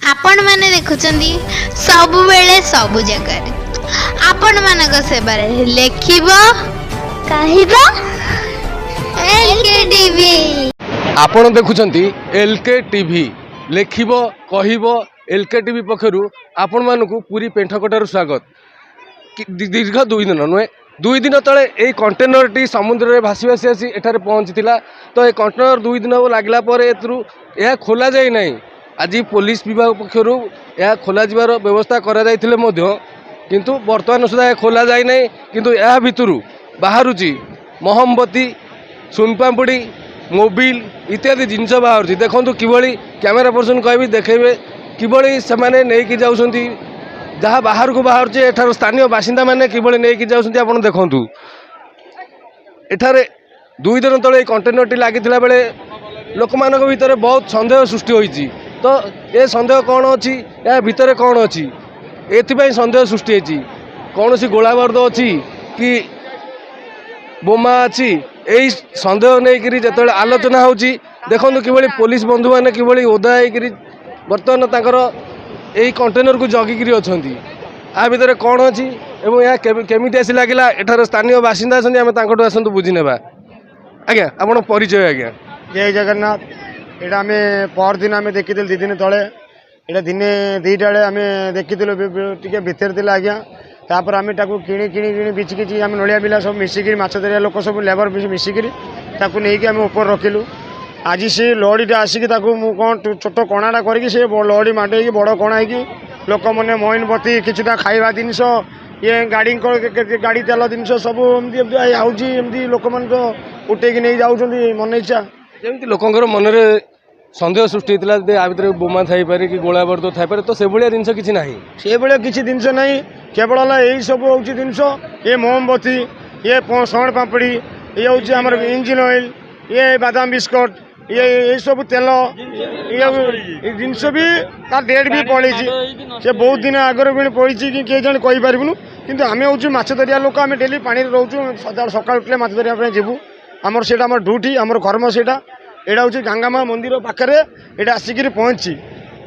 आपण माने देखुचंदी सबु बेले सबु जगह आपण मानक सेबारे लेखिबो कहिबो एलके टीवी। आपण देखुचंती एलके टीवी लेखिब कहब एलके टीवी पक्षरु आपण मानकु पूरी पेंठकटार स्वागत। दीर्घ 2 दिन नुहे 2 दिन तले यही कंटेनर टी समुद्र में भासी भासी आसी एठारे पहुँची तो ये कंटेनर 2 दिन लगला यह खोल जाए ना। आज पुलिस विभाग पक्षरु यह खोल जावार व्यवस्था करा जाइथिले मध्य किंतु वर्तमान सुधा खोल जाए ना। किंतु यह भितरु बाहरुची मोहम्बती सुनपापुड़ी मोबिल इत्यादि जिनस बाहर देखो किभली कैमेरा पर्सन कह देखेबे किभली से नहीं जाउछंती जहाँ बाहर को बाहर एठार स्थानीय बासिंदा मैंने किभली नहीं जाउछंती। आपण देखंतु एठारे 2 दिन तले कंटेनर टी लागिथिला बेले लोकमानक भितर बहुत संदेह सृष्टि होईची। तो ये संदेह कौन अच्छी या भितर कौन अच्छी एथिपाई संदेह सृष्टि होईची। कौन सी गोला बारूद अच्छी कि बोमा अच्छी यही संदेह नहीं करी जतले आलोचना होची देखंतु किभली पुलिस बंधु माने किभली ओदा होई बर्तमान तांकर यही कंटेनर को जगिकी अच्छा आ भितर कौन अच्छी एवं यह केमिटी आसी लगिला एठार स्थानीय बासिंदा आसंती आमे तांकटू आसंतु बुझी नेबा। आज्ञा आपण परिचय आज्ञा। जय जगन्नाथ। यहाँ आम परदिन आम देखी 2 दिन तले यहाँ दिने 2टा बेले आम देखी टे भितर थे आज्ञा। तापर आम किणी किणी किणी बिची किची आम नलिया बिला सब मिसिकी माछ धरिया लोक सब लेबर मिसिकी नहीं आम ऊपर रखिलु। आज से लड़ीटा आसिक कौन छोट कणाटा करके से लड़ी माटे बड़ कणा हो लोक मैंने मोइनबती किछुटा खाइबा जिनिस ये गाड़ी गाड़ी तेल जिनिस सब एमती लोक मैंने तो उठेकी नहीं जाऊँ मन इच्छा जमी लोकंर मनरे संदेह सृष्टि होता आ भर बोमा थाईपे कि गोला बारूद थाईपे तो से भाया जिनस किसी ना से भाया किसी जिनस ना केवल यही सब हूँ जिनस ये मोमबती ये सण पापड़ी ये हूँ आम इंजिन ऑयल ये बादाम बिस्कुट ये सब तेल ये जिनस भी तार डेट भी पड़ी से बहुत दिन आगर भी पड़ी कि किए जन कहीपरूँ कि आम हूँ माछ धरिया लोक आम डेली पानी रोचु सका उठे माछ धरिया जीवु आमर से आम ड्यूटी आमर कर्म से यहाँ हूँ गंगामा मंदिर पाखे ये आसिक पहुँची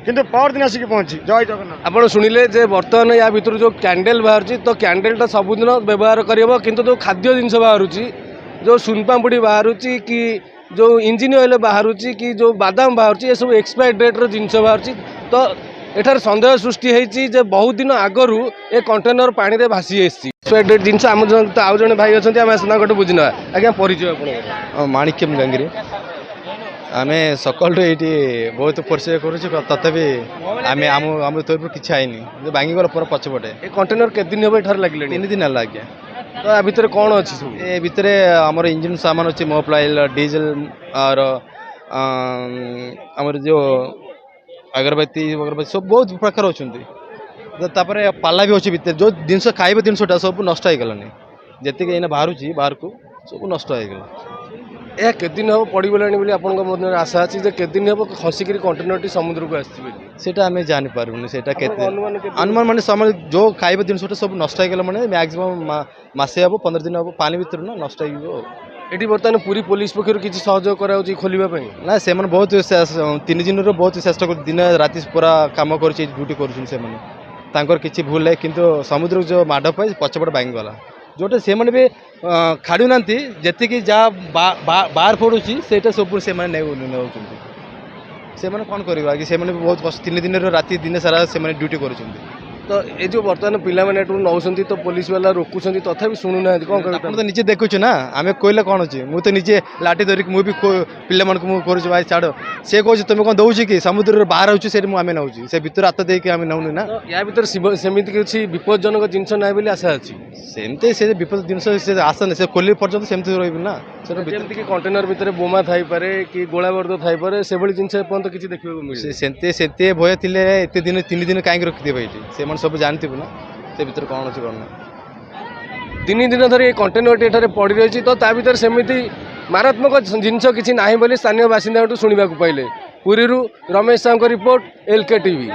किंतु पर दिन आसिक पहुँची। जय जगन्नाथ। आप शुणिले बर्तमान या भितर जो कैंडल बाहर तो कैंडलटा सबुदिन व्यवहार कर किंतु जो खाद्य जिनस बाहर जो सुनपापुड़ी बाहर कि जो इंजिन ऑयल बाहर कि जो बादाम बाहर ये सब एक्सपायर डेट्र जिनस बाहर तो एठार संदेह सृष्टि होती बहुत दिन आगु ए कंटेनर पानी में भासी एक्सपायर डेट जिनस आम आउ जड़े भाई अच्छा आम गोटे बुझीना। आज्ञा परिचय आप माणिक्यम गंगरी आम सकाल ये बहुत परिचय करूँ तथापि आम आम आम तरफ किसी आईनी भांगी गला पूरा पछपटे कंटेनर के दिन हम एठार लगे 3 दिन है आज्ञा। तो आ भितर कौन अच्छी सब ए भितर आमर इंजिन सामान अच्छे मोबिल डीजेल और आमर जो अगरबत्ती सब बहुत प्रकार अच्छा पाला भी अच्छे भितर जो जिनस खाइबा जिनसटा सब नष्ट हो गलानी जी बाहर बाहर को सब नष्ट हो गला। यह केदिन हम पड़गलानी बोली आपन आशा अच्छी केदिन हम खसिक कंटेनर समुद्र को आसटा आम जानीपारूनी से अनुमान मान समय जो खाइबा जिनसटा सब नष्ट हो गला मैंने मैक्सिमम मसे हम 15 दिन हम पानी भर ना नष्ट हो ये बर्तमान पूरी पुलिस पक्ष किसी सहयोग कर खोलने ना से बहुत 3 दिन बहुत चेष्टा कर दिन राति पूरा कम कर ड्यूटी कर किसी भूल है किंतु समुद्र जो माड़ पाए पछपट भांगी गला जोटा से भी खाड़ू ना जी जहाँ बाहर पड़ू से सब से कौन कर बहुत कष्ट 3 दिन राति दिन सारा से ड्यूटी कर तो ये जो बर्तमान पिला मैंने नौकरी तो पुलिस वाला रोकुंट तथा शुणुना कौन कर तो निजे देखु ना आम कहले कौन अच्छे मुझे निजे लाठी धरिक मुझे पिला कर भाई छाड़ से कहे तुम कौन दौर कि समुद्र बाहर आम नौ से भर हाथ देके आम नौनी ना या भर सेमती किसी विपज्जनक जिनस ना बोली आशा अच्छी सेमती से विपद जिन आशा ना से खोल पर्यटन सेमती रही ना से कंटेनर भितर बोमा थाईपे कि गोला बारूद थाईपे से जिनस एपर्त किसी देखा मिले से भय थे एत दिन 3 दिन कहीं रखिथे ये सब जानते ना से भर कौन अच्छे कौन ना 3 दिन धरी कंटेनर एठारे पड़ रही तो ता भर सेमती मारात्मक जिनस किसी ना बोली स्थानीय बासिंदा शुणा पाइले। पुरी रमेश साहू रिपोर्ट एलके टीवी।